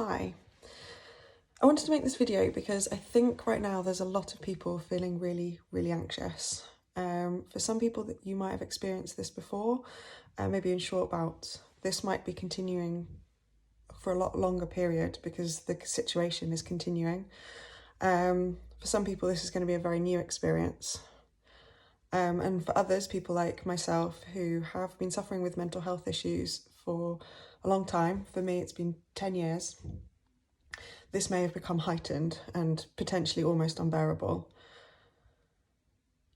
Hi. I wanted to make this video because I think right now there's a lot of people feeling really anxious. For some people that you might have experienced this before, maybe in short bouts, this might be continuing for a lot longer period because the situation is continuing. For some people this is going to be a very new experience. And for others, people like myself who have been suffering with mental health issues for a long time, for me it's been 10 years, this may have become heightened and potentially almost unbearable.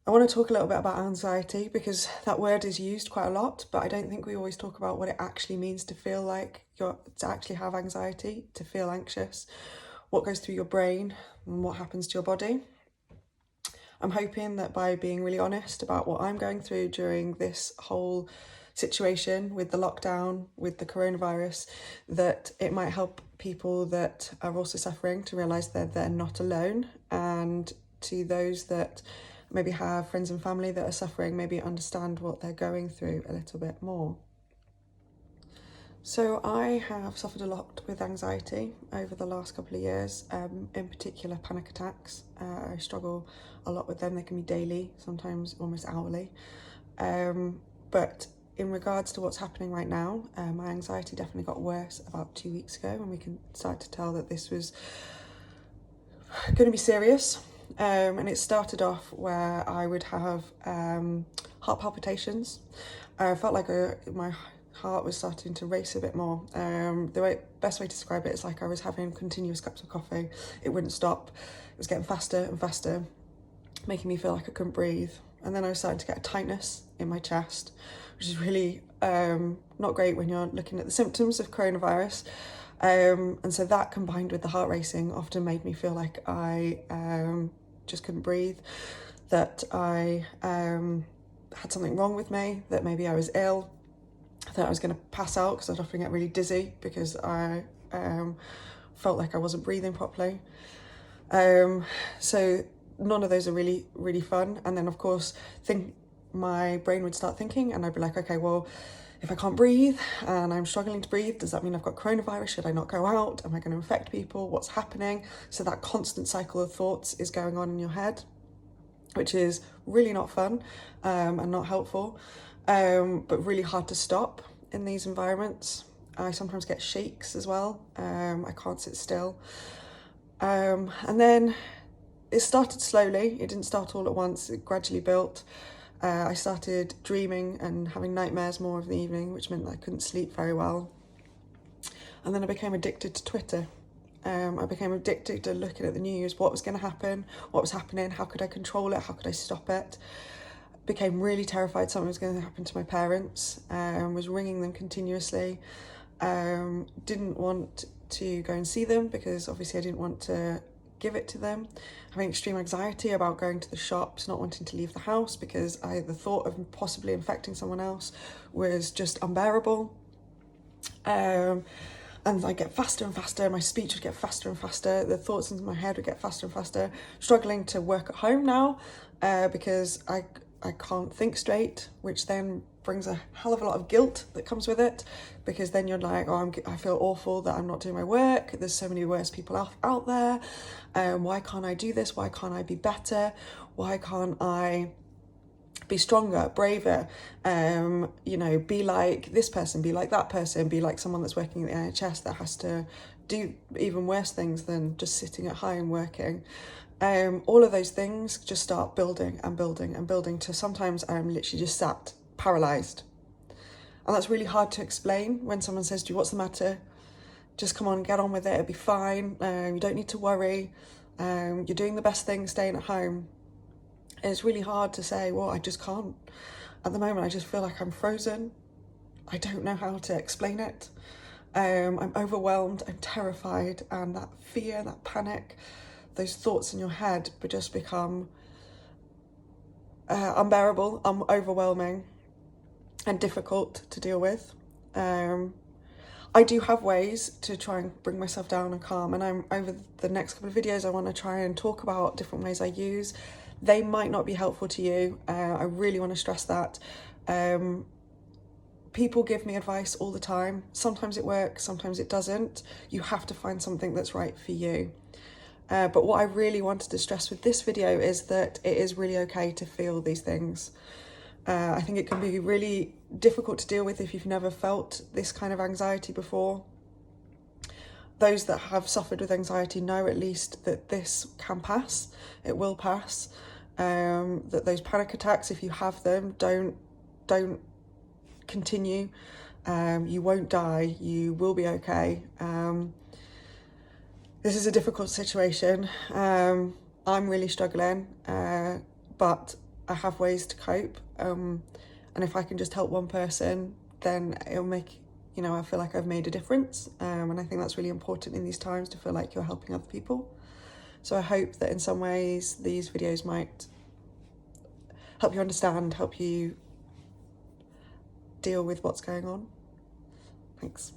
I want to talk a little bit about anxiety because that word is used quite a lot, but I don't think we always talk about what it actually means to feel like to actually have anxiety, to feel anxious, what goes through your brain and what happens to your body. I'm hoping that by being really honest about what I'm going through during this whole situation with the lockdown, with the coronavirus, that it might help people that are also suffering to realise that they're not alone, and to those that maybe have friends and family that are suffering, maybe understand what they're going through a little bit more. So I have suffered a lot with anxiety over the last couple of years, in particular panic attacks. I struggle a lot with them. They can be daily, sometimes almost hourly. But in regards to what's happening right now, my anxiety definitely got worse about 2 weeks ago, and we can start to tell that this was going to be serious. And it started off where I would have heart palpitations. I felt like my heart was starting to race a bit more. The best way to describe it is like I was having continuous cups of coffee. It wouldn't stop. It was getting faster and faster, making me feel like I couldn't breathe. And then I was starting to get a tightness in my chest, which is really not great when you're looking at the symptoms of coronavirus. And so that combined with the heart racing often made me feel like I just couldn't breathe, that I had something wrong with me, that maybe I was ill, that I was going to pass out because I'd often get really dizzy because I felt like I wasn't breathing properly. So none of those are really fun. And then of course my brain would start thinking, and I'd be like, okay, well, if I can't breathe and I'm struggling to breathe, does that mean I've got coronavirus? Should I not go out? Am I going to infect people? What's happening? So that constant cycle of thoughts is going on in your head, which is really not fun and not helpful, but really hard to stop in these environments. I sometimes get shakes as well. I can't sit still. And then it started slowly. It didn't start all at once. It gradually built. I started dreaming and having nightmares more of the evening, which meant that I couldn't sleep very well. And then I became addicted to Twitter. I became addicted to looking at the news, what was going to happen, what was happening, how could I control it, how could I stop it. Became really terrified something was going to happen to my parents, was ringing them continuously. Didn't want to go and see them because obviously I didn't want to give it to them. Having extreme anxiety about going to the shops, not wanting to leave the house because the thought of possibly infecting someone else was just unbearable. And I'd get faster and faster, my speech would get faster and faster, the thoughts in my head would get faster and faster. Struggling to work at home now because I can't think straight, which then brings a hell of a lot of guilt that comes with it, because then you're like, oh, I feel awful that I'm not doing my work, there's so many worse people out there, why can't I do this, why can't I be better, why can't I be stronger, braver, be like this person, be like that person, be like someone that's working at the NHS that has to do even worse things than just sitting at home working. All of those things just start building and building and building to sometimes I'm literally just sat paralysed. And that's really hard to explain when someone says to you, what's the matter? Just come on, get on with it, it'll be fine. You don't need to worry. You're doing the best thing, staying at home. And it's really hard to say, well, I just can't. At the moment, I just feel like I'm frozen. I don't know how to explain it. I'm overwhelmed, I'm terrified, and that fear, that panic, those thoughts in your head but just become unbearable, overwhelming, and difficult to deal with. I do have ways to try and bring myself down and calm, and I'm over the next couple of videos I want to try and talk about different ways I use. They might not be helpful to you. I really want to stress that. people give me advice all the time. Sometimes it works, sometimes it doesn't. You have to find something that's right for you. But what I really wanted to stress with this video is that it is really okay to feel these things. I think it can be really difficult to deal with if you've never felt this kind of anxiety before. Those that have suffered with anxiety know at least that this can pass. It will pass. That those panic attacks, if you have them, don't continue. You won't die. You will be okay. This is a difficult situation. I'm really struggling, but I have ways to cope. And if I can just help one person, then it'll make, I feel like I've made a difference. And I think that's really important in these times, to feel like you're helping other people. So I hope that in some ways these videos might help you understand, help you deal with what's going on. Thanks.